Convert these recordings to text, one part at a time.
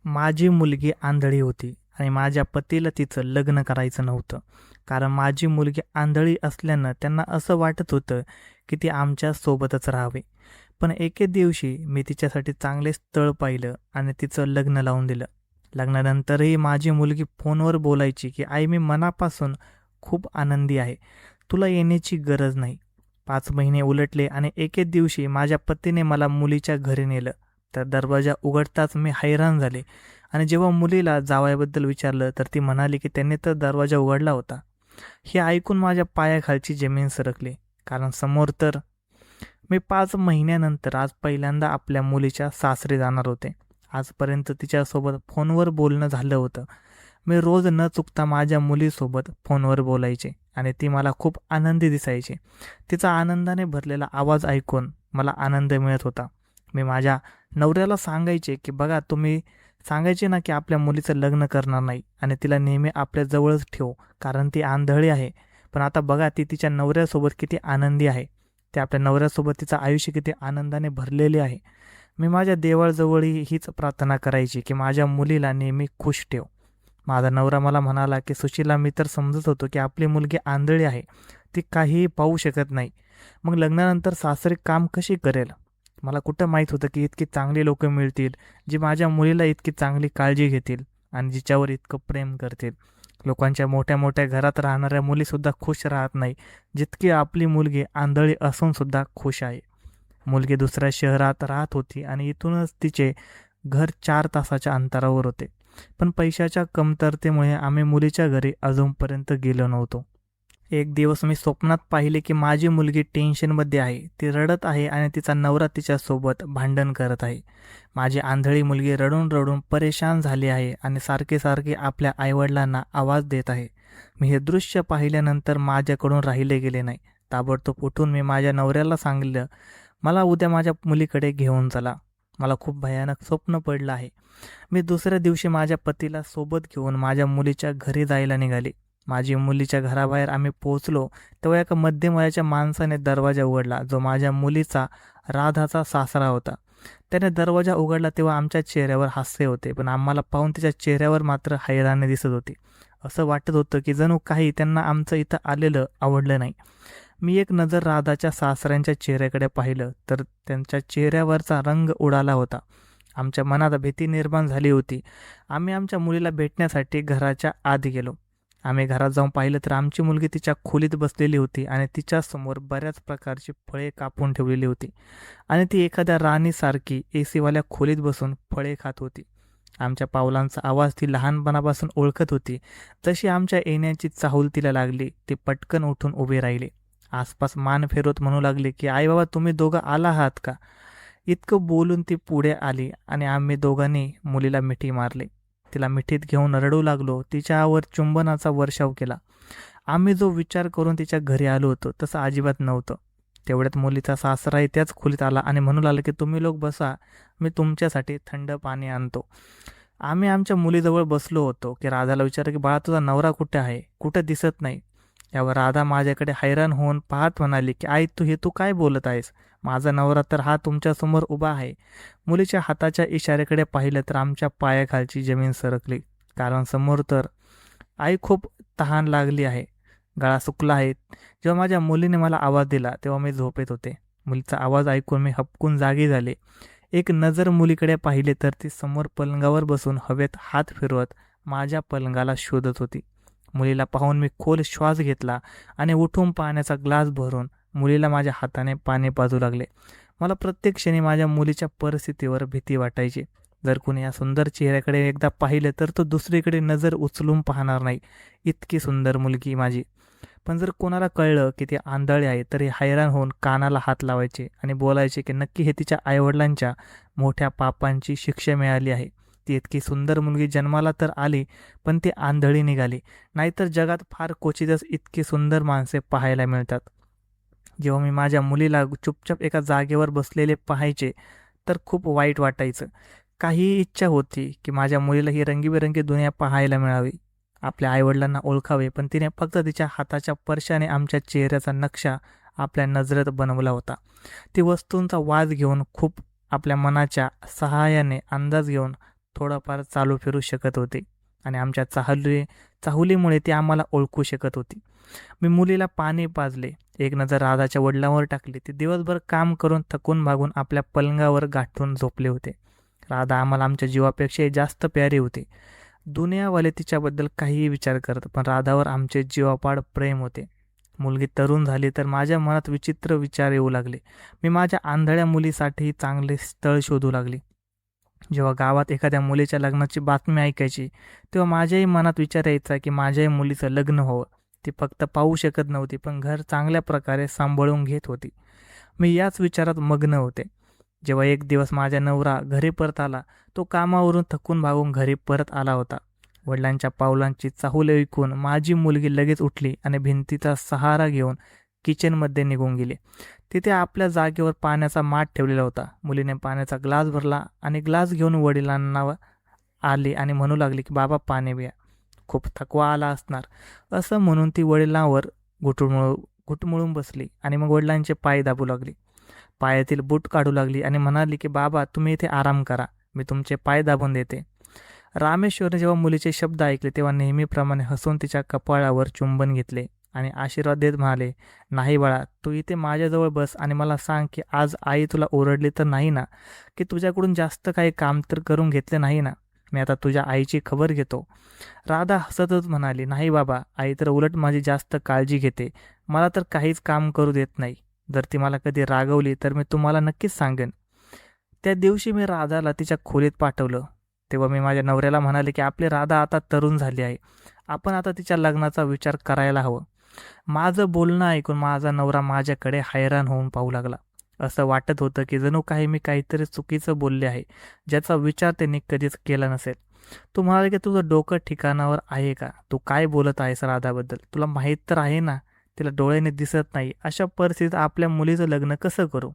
माझी मुलगी आंधळी होती आणि माझ्या पतीला तिचं लग्न करायचं नव्हतं. कारण माझी मुलगी आंधळी असल्यानं त्यांना असं वाटत होतं की ती आमच्यासोबतच राहावी. पण एके दिवशी मी तिच्यासाठी चांगले स्थळ पाहिलं आणि तिचं लग्न लावून दिलं. लग्नानंतरही माझी मुलगी फोनवर बोलायची की आई मी मनापासून खूप आनंदी आहे. तुला येण्याची गरज नाही. 5 महिने उलटले आणि एके दिवशी माझ्या पतीने मला मुलीच्या घरी नेलं. तर दरवाजा उघडताच मी हैराण झाले आणि जेव्हा मुलीला जावयाबद्दल विचारलं तर ती म्हणाली की त्यांनी तर दरवाजा उघडला होता. हे ऐकून माझ्या पायाखालची जमीन सरकली. कारण समोर तर मी 5 महिन्यानंतर आज पहिल्यांदा आपल्या मुलीच्या सासरी जाणार होते. आजपर्यंत तिच्यासोबत फोनवर बोलणं झालं होतं. मी रोज न चुकता माझ्या मुलीसोबत फोनवर बोलायचे आणि ती मला खूप आनंदी दिसायची. तिचा आनंदाने भरलेला आवाज ऐकून मला आनंद मिळत होता. मी माझ्या नवऱ्याला सांगायचे की बघा तुम्ही सांगायचे ना की आपल्या मुलीचं लग्न करणार नाही आणि तिला नेहमी आपल्या जवळच ठेवू कारण ती आंधळी आहे. पण आता बघा ती तिच्या नवऱ्यासोबत किती आनंदी आहे. ते आपल्या नवऱ्यासोबत तिचं आयुष्य किती आनंदाने भरलेले आहे. मी माझ्या देवाजवळही हीच प्रार्थना करायची की माझ्या मुलीला नेहमी खुश ठेव. माझा नवरा मला म्हणाला की सुशीला मी तर समजत होतो की आपली मुलगी आंधळी आहे. ती काहीही पाहू शकत नाही. मग लग्नानंतर सासरी काम कशी करेल? मला कुठं माहीत होतं की इतकी चांगली लोकं मिळतील जी माझ्या मुलीला इतकी चांगली काळजी घेतील आणि जिच्यावर इतकं प्रेम करतील. लोकांच्या मोठ्या मोठ्या घरात राहणाऱ्या मुलीसुद्धा खुश राहत नाही जितकी आपली मुलगी आंधळी असूनसुद्धा खुश आहे. मुलगी दुसऱ्या शहरात राहत होती आणि इथूनच तिचे घर 4 तासाच्या अंतरावर होते. पण पैशाच्या कमतरतेमुळे आम्ही मुलीच्या घरी अजूनपर्यंत गेलो नव्हतो. एक दिवस मी स्वप्नात पाहिले की माझी मुलगी टेन्शनमध्ये आहे. ती रडत आहे आणि तिचा नवरा तिच्यासोबत भांडण करत आहे. माझी आंधळी मुलगी रडून रडून परेशान झाली आहे आणि सारखे सारखे आपल्या आईवडिलांना आवाज देत आहे. मी हे दृश्य पाहिल्यानंतर माझ्याकडून राहिले गेले नाही. ताबडतोब उठून मी माझ्या नवऱ्याला सांगितलं, मला उद्या माझ्या मुलीकडे घेऊन चला. मला खूप भयानक स्वप्न पडलं आहे. मी दुसऱ्या दिवशी माझ्या पतीला सोबत घेऊन माझ्या मुलीच्या घरी जायला निघाले. माझी मुलीच्या घराबाहेर आम्ही पोहोचलो तेव्हा एका मध्यम वयाच्या माणसाने दरवाजा उघडला जो माझ्या मुलीचा राधाचा सासरा होता. त्याने दरवाजा उघडला तेव्हा आमच्या चेहऱ्यावर हास्य होते पण आम्हाला पाहून तिच्या चेहऱ्यावर मात्र हैराणी दिसत होती. असं वाटत होतं की जणू काही त्यांना आमचं इथं आलेलं आवडलं नाही. मी एक नजर राधाच्या सासऱ्यांच्या चेहऱ्याकडे पाहिलं तर त्यांच्या चेहऱ्यावरचा रंग उडाला होता. आमच्या मनात भीती निर्माण झाली होती. आम्ही आमच्या मुलीला भेटण्यासाठी घराच्या आत गेलो. आम्ही घरात जाऊन पाहिलं तर आमची मुलगी तिच्या खोलीत बसलेली होती आणि तिच्यासमोर बऱ्याच प्रकारची फळे कापून ठेवलेली होती आणि ती एखाद्या राणीसारखी एसीवाल्या खोलीत बसून फळे खात होती. आमच्या पावलांचा आवाज ती लहानपणापासून ओळखत होती. जशी आमच्या येण्याची चाहूल तिला लागली ती पटकन उठून उभी राहिली. आसपास मान फिरवत म्हणू लागली की आई बाबा तुम्ही दोघं आला आहात का? इतकं बोलून ती पुढे आली आणि आम्ही दोघांनी मुलीला मिठी मारली. तिला मिठीत घेऊन रडू लागलो. तिच्यावर चुंबनाचा वर्षाव केला. आम्ही जो विचार करून तिच्या घरी आलो होतो तसं अजिबात नव्हतं. तेवढ्यात मुलीचा सासराही त्याच खोलीत आला आणि म्हणू लागला की तुम्ही लोक बसा, मी तुमच्यासाठी थंड पाणी आणतो. आम्ही आमच्या मुलीजवळ बसलो होतो की राधाला विचारलं की बाळा तुझा नवरा कुठे आहे? कुठं दिसत नाही. यावर राधा माझ्याकडे हैराण होऊन पाहत म्हणाली की आई तू काय बोलत आहेस? माझा नवरा तर हा तुमच्यासमोर उभा आहे. मुलीच्या हाताच्या इशाऱ्याकडे पाहिलं तर आमच्या पायाखालची जमीन सरकली. कारण समोर तर आई खूप तहान लागली आहे. गळा सुकला आहे. जेव्हा माझ्या मुलीने मला आवाज दिला तेव्हा मी झोपेत होते. मुलीचा आवाज ऐकून मी हबकून जागी झाले. एक नजर मुलीकडे पाहिले तर ती समोर पलंगावर बसून हवेत हात फिरवत माझ्या पलंगाला शोधत होती. मुलीला पाहून मी खोल श्वास घेतला आणि उठून पाण्याचा ग्लास भरून मुलीला माझ्या हाताने पाणी पाजू लागले. मला प्रत्येक क्षणी माझ्या मुलीच्या परिस्थितीवर भीती वाटायची. जर कोणी या सुंदर चेहऱ्याकडे एकदा पाहिलं तर तो दुसरीकडे नजर उचलून पाहणार नाही. इतकी सुंदर मुलगी माझी. पण जर कोणाला कळलं की ती आंधळी आहे तरी हैराण होऊन कानाला हात लावायचे आणि बोलायचे की नक्की हे तिच्या आईवडिलांच्या मोठ्या पापांची शिक्षा मिळाली आहे. ती इतकी सुंदर मुलगी जन्माला तर आली पण ती आंधळी निघाली. नाहीतर जगात फार क्वचितच इतकी सुंदर माणसे पाहायला मिळतात. जेव्हा मी माझ्या मुलीला चुपचाप एका जागेवर बसलेले पाहायचे तर खूप वाईट वाटायचं. काही इच्छा होती की माझ्या मुलीला ही रंगीबेरंगी दुनिया पाहायला मिळावी, आपल्या आईवडिलांना ओळखावे. पण तिने फक्त तिच्या हाताच्या स्पर्शाने आमच्या चेहऱ्याचा नक्षा आपल्या नजरेत बनवला होता. ती वस्तूंचा वाज घेऊन खूप आपल्या मनाच्या सहाय्याने अंदाज घेऊन थोडंफार चालू फिरू शकत होते आणि आमच्या चाहुलीमुळे ती आम्हाला ओळखू शकत होती. मी मुलीला पाणी पाजले, एक नजर राधाच्या वडिलांवर टाकली. ते दिवसभर काम करून थकून भागून आपल्या पलंगावर गाठून झोपले होते. राधा आम्हाला आमच्या जीवापेक्षाही जास्त प्यारी होती. दुनियावाले तिच्याबद्दल काहीही विचार करत, पण राधावर आमचे जीवापाड प्रेम होते. मुलगी तरुण झाली तर माझ्या मनात विचित्र विचार येऊ लागले. मी माझ्या आंधळ्या मुलीसाठी चांगले स्थळ शोधू लागले. जेव्हा गावात एखाद्या मुलीच्या लग्नाची बातमी ऐकायची, तेव्हा माझ्याही मनात विचार यायचा की माझ्याही मुलीचं लग्न व्हावं. ती फक्त पाहू शकत नव्हती, पण घर चांगल्या प्रकारे सांभाळून घेत होती. मी याच विचारात मग्न होते. जेव्हा एक दिवस माझा नवरा घरी परत आला, तो कामावरून थकून भागून घरी परत आला होता. वडिलांच्या पावलांची चाहूल ऐकून माझी मुलगी लगेच उठली आणि भिंतीचा सहारा घेऊन किचनमध्ये निघून गेली. तिथे आपल्या जागेवर पाण्याचा माठ ठेवलेला होता. मुलीने पाण्याचा ग्लास भरला आणि ग्लास घेऊन वडिलांना आली आणि म्हणू लागली की बाबा पाणी प्या, खूप थकवा आला असणार. असं म्हणून ती वडिलांवर घुटमुळून बसली आणि मग वडिलांचे पाय दाबू लागली. पायातील बूट काढू लागली आणि म्हणाली की बाबा तुम्ही इथे आराम करा, मी तुमचे पाय दाबून देते. रामेश्वरने जेव्हा मुलीचे शब्द ऐकले तेव्हा नेहमीप्रमाणे हसून तिच्या कपाळावर चुंबन घेतले आणि आशीर्वाद देत म्हणाले, नाही बाळा, तू इथे माझ्याजवळ बस आणि मला सांग की आज आई तुला ओरडली तर नाही ना, की तुझ्याकडून जास्त काही काम तर करून घेतले नाही ना? मी आता तुझ्या आईची खबर घेतो. राधा हसतच म्हणाली, नाही बाबा, आई तर उलट माझी जास्त काळजी घेते, मला तर काहीच काम करू देत नाही. जर ती मला कधी रागवली तर मी तुम्हाला नक्कीच सांगेन. त्या दिवशी मी राधाला तिच्या खोलीत पाठवलं. तेव्हा मी माझ्या नवऱ्याला म्हणाले की आपली राधा आता तरुण झाली आहे, आपण आता तिच्या लग्नाचा विचार करायला हवं. माझं बोलणं ऐकून माझा नवरा माझ्याकडे हैराण होऊन पाहू लागला. असं वाटत होतं की जणू काही मी काहीतरी चुकीचं बोलले आहे, ज्याचा विचार त्यांनी कधीच केला नसेल. तू म्हणाले की तुझं डोकं ठिकाणावर आहे का? तू काय बोलत आहेस राधाबद्दल? तुला माहीत तर आहे ना, तिला डोळ्याने दिसत नाही. अशा परिस्थितीत आपल्या मुलीचं लग्न कसं करू?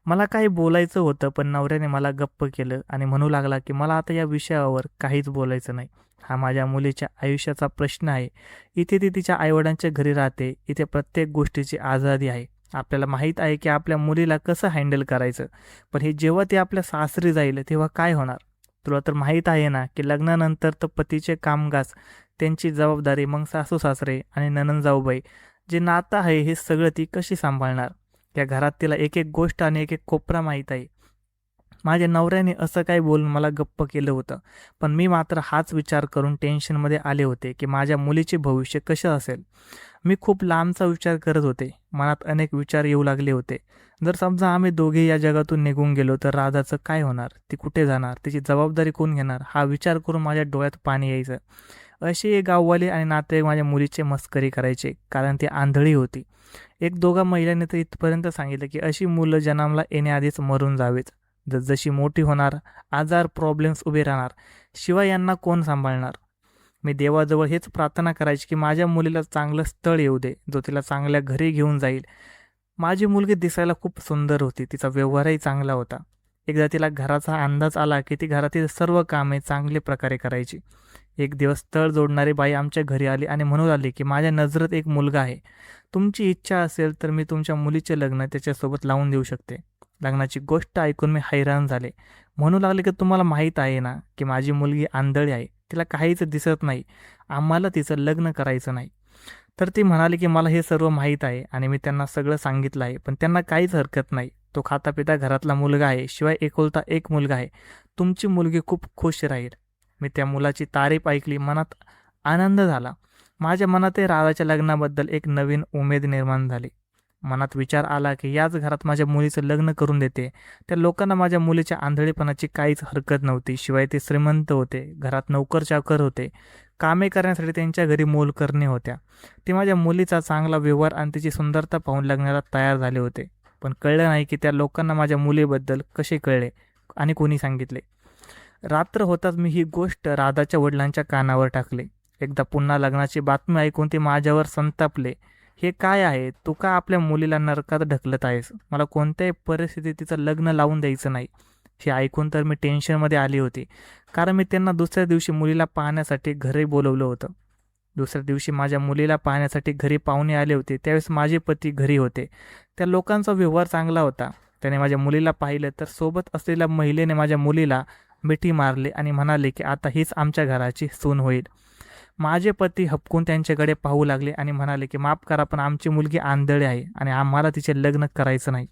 मला काही बोलायचं होतं, पण नवऱ्याने मला गप्प केलं आणि म्हणू लागला की मला आता या विषयावर काहीच बोलायचं नाही. हा माझ्या मुलीच्या आयुष्याचा प्रश्न आहे. इथे ती तिच्या आईवडिलांच्या घरी राहते, इथे प्रत्येक गोष्टीची आझादी आहे. आपल्याला माहीत आहे की आपल्या मुलीला कसं हँडल करायचं, पण हे जेव्हा ती आपल्या सासरी जाईल तेव्हा काय होणार? तुला तर माहीत आहे ना की लग्नानंतर तर पतीचे कामकाज, त्यांची जबाबदारी, मग सासू सासरे आणि नणंद जाऊबाई, जे नातं आहे हे सगळं ती कशी सांभाळणार? त्या घरात तिला एक एक गोष्ट आणि एक एक कोपरा माहीत आहे. माझ्या नवऱ्याने असं काही बोलून मला गप्प केलं होतं, पण मी मात्र हाच विचार करून टेन्शनमध्ये आले होते की माझ्या मुलीचे भविष्य कसं असेल. मी खूप लांबचा विचार करत होते. मनात अनेक विचार येऊ लागले होते. जर समजा आम्ही दोघे या जगातून निघून गेलो तर राधाचं काय होणार? ती कुठे जाणार? तिची जबाबदारी कोण घेणार? हा विचार करून माझ्या डोळ्यात पाणी यायचं. असे गाववाले आणि नातेवाईक माझ्या मुलीचे मस्करी करायचे, कारण ती आंधळी होती. एक दोघा महिलांनी तर इथपर्यंत सांगितलं की अशी मुलं जन्माला येण्याआधीच मरून जावेत. जसजशी मोठी होणार, आजार, प्रॉब्लेम्स उभे राहणार, शिवाय यांना कोण सांभाळणार? मी देवाजवळ हेच प्रार्थना करायची की माझ्या मुलीला चांगलं स्थळ येऊ दे, जो तिला चांगल्या घरी घेऊन जाईल. माझी मुलगी दिसायला खूप सुंदर होती, तिचा व्यवहारही चांगला होता. एकदा तिला घराचा अंदाज आला की ती घरातील सर्व कामे चांगल्या प्रकारे करायची. एक दिवस स्थळ जोडणारी बाई आमच्या घरी आली आणि म्हणू लागली की माझ्या नजरेत एक मुलगा आहे, तुमची इच्छा असेल तर मी तुमच्या मुलीचे लग्न त्याच्यासोबत लावून देऊ शकते. लग्नाची गोष्ट ऐकून मी हैराण झाले. म्हणू लागले की तुम्हाला माहीत आहे ना की माझी मुलगी आंधळी आहे, तिला काहीच दिसत नाही, आम्हाला तिचं लग्न करायचं नाही. तर ती म्हणाली की मला हे सर्व माहीत आहे आणि मी त्यांना सगळं सांगितलं आहे, पण त्यांना काहीच हरकत नाही. तो खातापिता घरातला मुलगा आहे, शिवाय एकुलता एक मुलगा आहे. तुमची मुलगी खूप खुश राहील. मी त्या मुलाची तारीफ ऐकली, मनात आनंद झाला. माझ्या मनातही राधाच्या लग्नाबद्दल एक नवीन उमेद निर्माण झाली. मनात विचार आला की याच घरात माझ्या मुलीचं लग्न करून देते. त्या लोकांना माझ्या मुलीच्या आंधळेपणाची काहीच हरकत नव्हती. शिवाय ते श्रीमंत होते, घरात नोकर चाकर होते, कामे करण्यासाठी त्यांच्या घरी मोलकरणी होत्या. ते माझ्या मुलीचा चांगला व्यवहार आणि तिची सुंदरता पाहून लग्नाला तयार झाले होते. पण कळलं नाही की त्या लोकांना माझ्या मुलीबद्दल कसे कळले आणि कोणी सांगितले. रात्र होताच मी ही गोष्ट राधाच्या वडिलांच्या कानावर टाकली. एकदा पुन्हा लग्नाची बातमी ऐकून ते माझ्यावर संतापले. हे काय आहे? तू का आपल्या मुलीला नरकात ढकलत आहेस? मला कोणत्याही परिस्थितीत तिचं लग्न लावून द्यायचं नाही. हे ऐकून तर मी टेन्शनमध्ये आली होती, कारण मी त्यांना दुसऱ्या दिवशी मुलीला पाहण्यासाठी घरी बोलवलं होतं. दुसऱ्या दिवशी माझ्या मुलीला पाहण्यासाठी घरी पाहुणे आले होते. त्यावेळेस माझे पती घरी होते. त्या लोकांचा व्यवहार चांगला होता. त्याने माझ्या मुलीला पाहिलं तर सोबत असलेल्या महिलेने माझ्या मुलीला मिठी मारली आणि म्हणाले की आता हीच आमच्या घराची सून होईल. माझे पती हबकून त्यांच्याकडे पाहू लागले आणि म्हणाले की माफ करा, पण आमची मुलगी आंधळी आहे आणि आम्हाला तिचे लग्न करायचं नाही.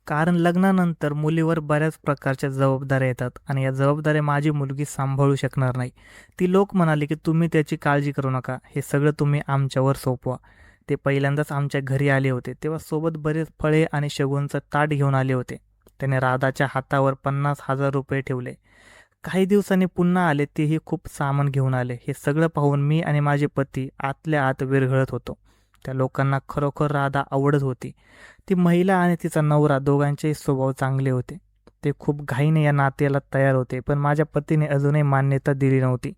कारण लग्नानंतर मुलीवर बऱ्याच प्रकारच्या जबाबदाऱ्या येतात आणि या जबाबदाऱ्या माझी मुलगी सांभाळू शकणार नाही. ती लोक म्हणाले की तुम्ही त्याची काळजी करू नका, हे सगळं तुम्ही आमच्यावर सोपवा. ते पहिल्यांदाच आमच्या घरी आले होते तेव्हा सोबत बरेच फळे आणि शगुनचं ताट घेऊन आले होते. त्याने राधाच्या हातावर 50,000 रुपये ठेवले. काही दिवसांनी पुन्हा आले, तेही खूप सामान घेऊन आले. हे सगळं पाहून मी आणि माझे पती आतल्या आत विरघळत होतो. त्या लोकांना खरोखर राधा आवडत होती. ती महिला आणि तिचा नवरा दोघांचेही स्वभाव चांगले होते. ते खूप घाईने या नात्याला तयार होते, पण माझ्या पतीने अजूनही मान्यता दिली नव्हती.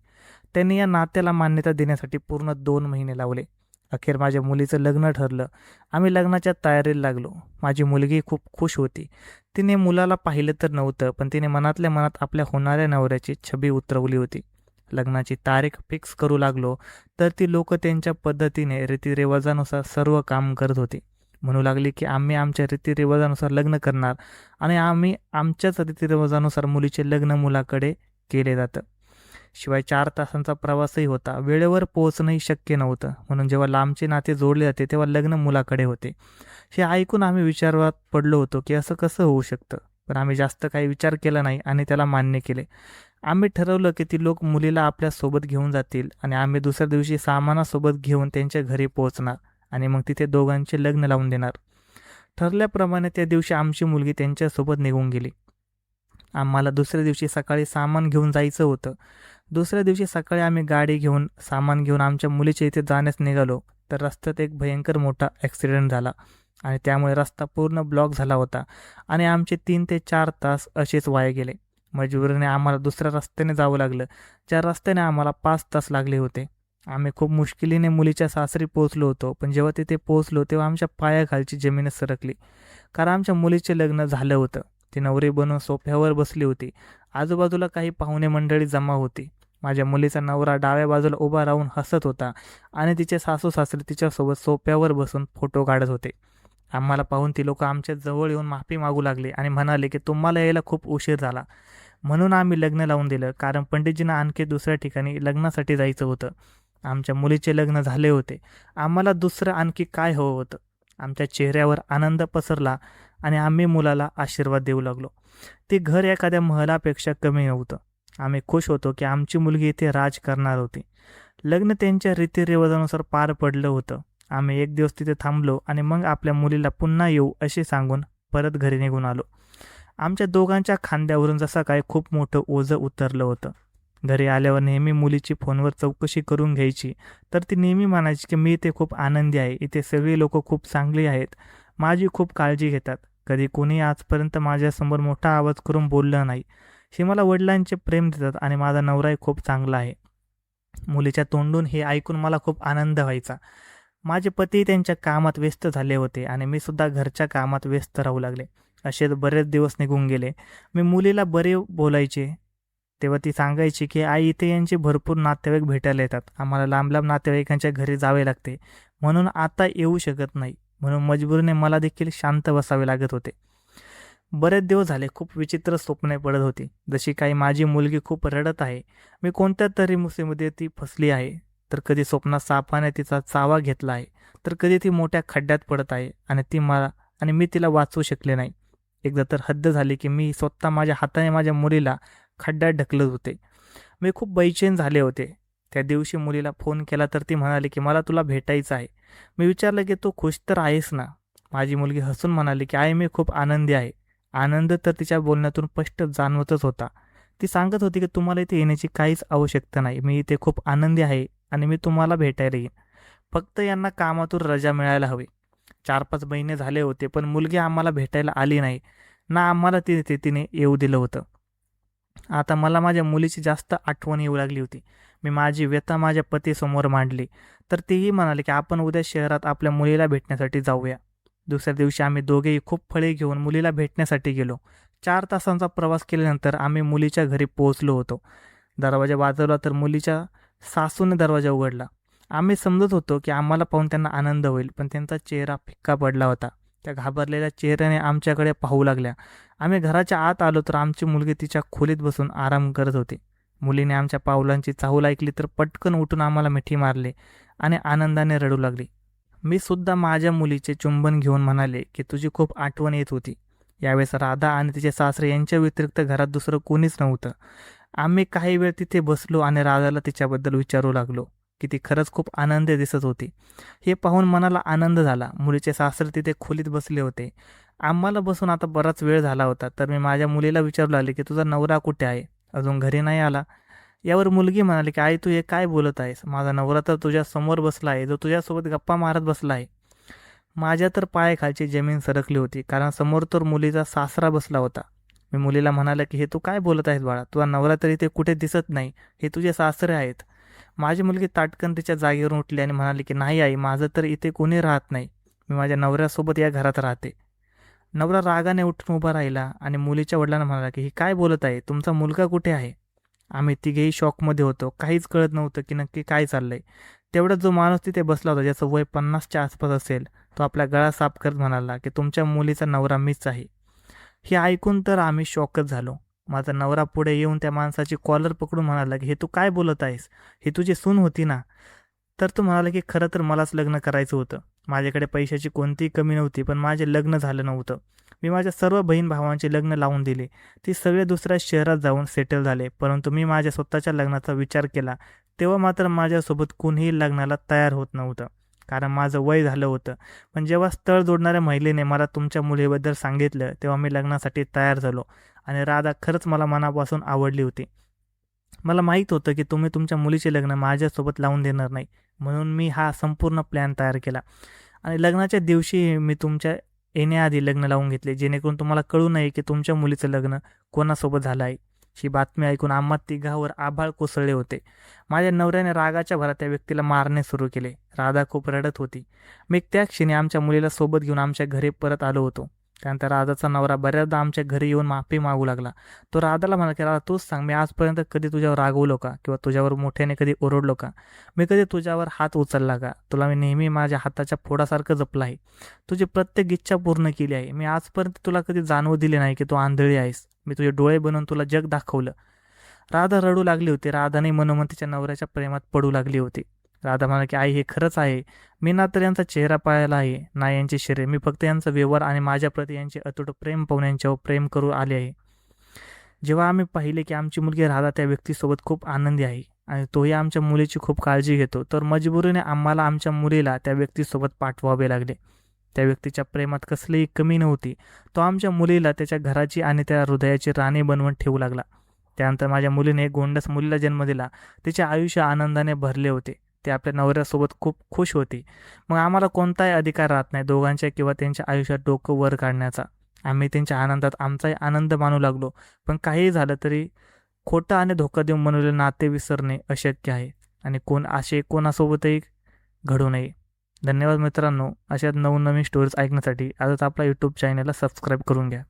त्यांनी या नात्याला मान्यता देण्यासाठी पूर्ण 2 महिने लावले. अखेर माझ्या मुलीचं लग्न ठरलं. आम्ही लग्नाच्या तयारीला लागलो. माझी मुलगी खूप खुश होती. तिने मुलाला पाहिलं तर नव्हतं, पण तिने मनातल्या मनात आपल्या होणाऱ्या नवऱ्याची छबी उतरवली होती. लग्नाची तारीख फिक्स करू लागलो तर ती लोक त्यांच्या पद्धतीने रीतिरिवाजानुसार सर्व काम करत होती. म्हणू लागली की आम्ही आमच्या रीतिरिवाजानुसार लग्न करणार आणि आम्ही आमच्याच रीतिरिवाजानुसार मुलीचे लग्न मुलाकडे केले जातं. शिवाय 4 तासांचा प्रवासही होता. वेळेवर पोहोचणंही शक्य नव्हतं. म्हणून जेव्हा लांबचे नाते जोडले जाते तेव्हा लग्न मुलाकडे होते. हे ऐकून आम्ही विचारात पडलो होतो की असं कसं होऊ शकतं. पण आम्ही जास्त काही विचार केला नाही आणि त्याला मान्य केले. आम्ही ठरवलं की ती लोक मुलीला आपल्यासोबत घेऊन जातील आणि आम्ही दुसऱ्या दिवशी सामानासोबत घेऊन त्यांच्या घरी पोहोचणार आणि मग तिथे दोघांचे लग्न लावून देणार. ठरल्याप्रमाणे त्या दिवशी आमची मुलगी त्यांच्यासोबत निघून गेली. आम्हाला दुसऱ्या दिवशी सकाळी सामान घेऊन जायचं होतं. दुसऱ्या दिवशी सकाळी आम्ही गाडी घेऊन सामान घेऊन आमच्या मुलीच्या इथे जाण्यास निघालो तर रस्त्यात एक भयंकर मोठा ॲक्सिडेंट झाला आणि त्यामुळे रस्ता पूर्ण ब्लॉक झाला होता आणि आमचे 3 ते 4 तास असेच वाया गेले. मजबुरीने आम्हाला दुसऱ्या रस्त्याने जावं लागलं, ज्या रस्त्याने आम्हाला 5 तास लागले होते. आम्ही खूप मुश्किलीने मुलीच्या सासरी पोहोचलो होतो, पण जेव्हा तिथे पोहोचलो तेव्हा आमच्या पायाखालची जमीनच सरकली. कारण आमच्या मुलीचे लग्न झालं होतं. ती नवरी बनून सोफ्यावर बसली होती. आजूबाजूला काही पाहुणे मंडळी जमा होती. माझ्या मुलीचा नवरा डाव्या बाजूला उभा राहून हसत होता आणि तिचे सासू सासरे तिच्यासोबत सोफ्यावर बसून फोटो काढत होते. आम्हाला पाहून ती लोक आमच्या जवळ येऊन माफी मागू लागली आणि म्हणाले की तुम्हाला यायला खूप उशीर झाला. म्हणून आम्ही लग्न लावून दिलं, कारण पंडितजींना आणखी दुसऱ्या ठिकाणी लग्नासाठी जायचं होतं. आमच्या मुलीचे लग्न झाले होते. आम्हाला दुसरं आणखी काय हवं होतं. आमच्या चेहऱ्यावर आनंद पसरला आणि आम्ही मुलाला आशीर्वाद देऊ लागलो. ते घर एखाद्या महलापेक्षा कमी नव्हतं. आम्ही खुश होतो की आमची मुलगी इथे राज करणार होती. लग्न त्यांच्या रीतिरिवाजानुसार पार पडलं होतं. आम्ही 1 दिवस तिथे थांबलो आणि मग आपल्या मुलीला पुन्हा येऊ असे सांगून परत घरी निघून आलो. आमच्या दोघांच्या खांद्यावरून जसा काय खूप मोठं ओझं उतरलं होतं. घरी आल्यावर नेहमी मुलीची फोनवर चौकशी करून घ्यायची, तर ती नेहमी म्हणायची की मी इथे खूप आनंदी आहे, इथे सगळी लोक खूप चांगली आहेत, माझी खूप काळजी घेतात. कधी कोणी आजपर्यंत माझ्यासमोर मोठा आवाज करून बोललं नाही. हे मला वडिलांचे प्रेम देतात आणि माझा नवराही खूप चांगला आहे. मुलीच्या तोंडून हे ऐकून मला खूप आनंद व्हायचा. माझे पती त्यांच्या कामात व्यस्त झाले होते आणि मी सुद्धा घरच्या कामात व्यस्त राहू लागले. असेच बरेच दिवस निघून गेले. मी मुलीला बरे बोलायचे तेव्हा ती सांगायची की आई, इथे यांचे भरपूर नातेवाईक भेटायला येतात, आम्हाला लांब लांब नातेवाईकांच्या घरी जावे लागते, म्हणून आता येऊ शकत नाही. म्हणून मजबुरीने मला देखील शांत बसावे लागत होते. बरेच दिवस झाले खूप विचित्र स्वप्ने पडत होती. जशी काही माझी मुलगी खूप रडत आहे, मी कोणत्या तरी मुसीबतीमध्ये ती फसली आहे, तर कधी स्वप्नात सापाने तिचा चावा घेतला आहे, तर कधी ती मोठ्या खड्ड्यात पडत आहे आणि मी तिला वाचवू शकले नाही. एकदा तर हद्द झाली की मी स्वतः माझ्या हाताने माझ्या मुलीला खड्ड्यात ढकलत होते. मी खूप बेचैन झाले होते. त्या दिवशी मुलीला फोन केला तर ती म्हणाली की मला तुला भेटायचं आहे. मी विचारलं की तू खुश तर आहेस ना? माझी मुलगी हसून म्हणाली की आई, मी खूप आनंदी आहे. आनंद तर तिच्या बोलण्यातून स्पष्ट जाणवतच होता. ती सांगत होती की तुम्हाला इथे येण्याची काहीच आवश्यकता नाही, मी इथे खूप आनंदी आहे आणि मी तुम्हाला भेटायला येईन. फक्त यांना कामातून रजा मिळायला हवी. 4-5 महिने झाले होते, पण मुलगी आम्हाला भेटायला आली नाही ना आम्हाला तिने येऊ दिलं होतं. आता मला माझ्या मुलीची जास्त आठवण येऊ लागली होती. मी माझी व्यथा माझ्या पतीसमोर मांडली, तर तीही म्हणाली की आपण उद्या शहरात आपल्या मुलीला भेटण्यासाठी जाऊया. दुसऱ्या दिवशी आम्ही दोघेही खूप फळे घेऊन मुलीला भेटण्यासाठी गेलो. 4 तासांचा प्रवास केल्यानंतर आम्ही मुलीच्या घरी पोहोचलो होतो. दरवाजा वाजवला तर मुलीच्या सासूने दरवाजा उघडला. आम्ही समजत होतो की आम्हाला पाहून त्यांना आनंद होईल, पण त्यांचा चेहरा फिक्का पडला होता. त्या घाबरलेल्या चेहऱ्याने आमच्याकडे पाहू लागल्या. आम्ही घराच्या आत आलो तर आमची मुलगी तिच्या खोलीत बसून आराम करत होती. मुलीने आमच्या पावलांची चाहूल ऐकली तर पटकन उठून आम्हाला मिठी मारली आणि आनंदाने रडू लागली. मी सुद्धा माझ्या मुलीचे चुंबन घेऊन म्हणाले की तुझी खूप आठवण येत होती. यावेळेस राधा आणि तिचे सासरे यांच्या व्यतिरिक्त घरात दुसरं कोणीच नव्हतं. आम्ही काही वेळ तिथे बसलो आणि राधाला तिच्याबद्दल विचारू लागलो की ती खरंच खूप आनंदी दिसत होती. हे पाहून मनाला आनंद झाला. मुलीचे सासरे तिथे खोलीत बसले होते. आम्हाला बसून आता बराच वेळ झाला होता. तर मी माझ्या मुलीला विचारू लागले की तुझा नवरा कुठे आहे, अजून घरी नाही आला. यावर मुलगी म्हणाली की आई तू हे काय बोलत आहेस, माझा नवरा तर तुझ्या समोर बसला आहे, जो तुझ्यासोबत गप्पा मारत बसला आहे. माझ्या तर पायाखालची जमीन सरकली होती, कारण समोर तर मुलीचा सासरा बसला होता. मी मुलीला म्हणाले की हे तू काय बोलत आहेस बाळा, तुझा नवरा तर इथे कुठे दिसत नाही, हे तुझे सासरे आहेत. माझी मुलगी ताटकन तिच्या जागेवरून उठली आणि म्हणाली की नाही आई, माझं तर इथे कोणी राहत नाही, मी माझ्या नवऱ्यासोबत या घरात राहते. नवरा रागाने उठून उभा राहिला आणि मुलीच्या वडिलांना म्हणाला की ही काय बोलत आहे, तुमचा मुलगा कुठे आहे. आम्ही तिघेही शॉकमध्ये होतो. काहीच कळत नव्हतं की नक्की काय चाललंय. तेवढ्यात जो माणूस तिथे बसला होता, ज्याचं वय 50च्या आसपास असेल, तो आपला गळा साफ करत म्हणाला की तुमच्या मुलीचा नवरा मीच आहे. हे ऐकून तर आम्ही शॉकच झालो. माझा नवरा पुढे येऊन त्या माणसाची कॉलर पकडून म्हणाला की हे तू काय बोलत आहेस, ही तुझी सून होती ना. तर तो म्हणाला की खरं तर मलाच लग्न करायचं होतं. माझ्याकडे पैशाची कोणतीही कमी नव्हती, पण माझे लग्न झालं नव्हतं. मी माझ्या सर्व बहीण भावांची लग्न लावून दिली. ती सगळे दुसऱ्या शहरात जाऊन सेटल झाले. परंतु मी माझ्या स्वतःच्या लग्नाचा विचार केला तेव्हा मात्र माझ्यासोबत कोणीही लग्नाला तयार होत नव्हतं, कारण माझं वय झालं होतं. पण जेव्हा स्थळ जोडणाऱ्या महिलेने मला तुमच्या मुलीबद्दल सांगितलं तेव्हा मी लग्नासाठी तयार झालो आणि राधा खरंच मला मनापासून आवडली होती. मला माहीत होतं की तुम्ही तुमच्या मुलीचे लग्न माझ्यासोबत लावून देणार नाही, म्हणून मी हा संपूर्ण प्लॅन तयार केला आणि लग्नाच्या दिवशी मी तुमच्या येण्याआधी लग्न लावून घेतले, जेणेकरून तुम्हाला कळू नये की तुमच्या मुलीचं लग्न कोणासोबत झालं आहे. ही बातमी ऐकून आम्हा तिघावर आभाळ कोसळले होते. माझ्या नवऱ्याने रागाच्या भरात त्या व्यक्तीला मारणे सुरू केले. राधा खूप रडत होती. मी त्या क्षणी आमच्या मुलीला सोबत घेऊन आमच्या घरी परत आलो होतो. त्यानंतर राधाचा नवरा बऱ्याचदा आमच्या घरी येऊन माफी मागू लागला. तो राधाला म्हणाला की राधा तूच सांग, मी आजपर्यंत कधी तुझ्यावर रागवलो का, किंवा तुझ्यावर मोठ्याने कधी ओरडलो का, मी कधी तुझ्यावर हात उचलला का, तुला मी नेहमी माझ्या हाताच्या फोडासारखं जपलं आहे, तुझी प्रत्येक इच्छा पूर्ण केली आहे. मी आजपर्यंत तुला कधी जाणवू दिले नाही की तू आंधळी आहेस. मी तुझे डोळे बनवून तुला जग दाखवलं. राधा रडू लागली होती. राधाने मनोमन तिच्या नवऱ्याच्या प्रेमात पडू लागली होती. राधा म्हणाली की आई हे खरंच आहे, मी ना तर यांचा चेहरा पाहायला आहे ना यांचे शरीर, मी फक्त यांचा व्यवहार आणि माझ्याप्रती यांचे अतूट प्रेम पाहून यांच्यावर प्रेम करू आले आहे. जेव्हा आम्ही पाहिले की आमची मुलगी राधा त्या व्यक्तीसोबत खूप आनंदी आहे आणि तोही आमच्या मुलीची खूप काळजी घेतो, तर मजबुरीने आम्हाला आमच्या मुलीला त्या व्यक्तीसोबत पाठवावे लागले. त्या व्यक्तीच्या प्रेमात कसलीही कमी नव्हती. तो आमच्या मुलीला त्याच्या घराची आणि त्या हृदयाची राणी बनवून ठेवू लागला. त्यानंतर माझ्या मुलीने गोंडस मुलीला जन्म दिला. तिचे आयुष्य आनंदाने भरले होते. ती आपल्या नवऱ्यासोबत खूप खुश होती. मग आम्हाला कोणताही अधिकार राहत नाही दोघांच्या किंवा त्यांच्या आयुष्यात डोकं वर काढण्याचा. आम्ही त्यांच्या आनंदात आमचाही आनंद मानू लागलो. पण काहीही झालं तरी खोटं आणि धोका देऊन बनवलेले नाते विसरणे अशक्य आहे आणि कोणासोबतही घडू नये. धन्यवाद मित्रांनो. अशाच नवनवीन स्टोरीज ऐकण्यासाठी आजच आपला यूट्यूब चॅनलला सबस्क्राईब करून घ्या.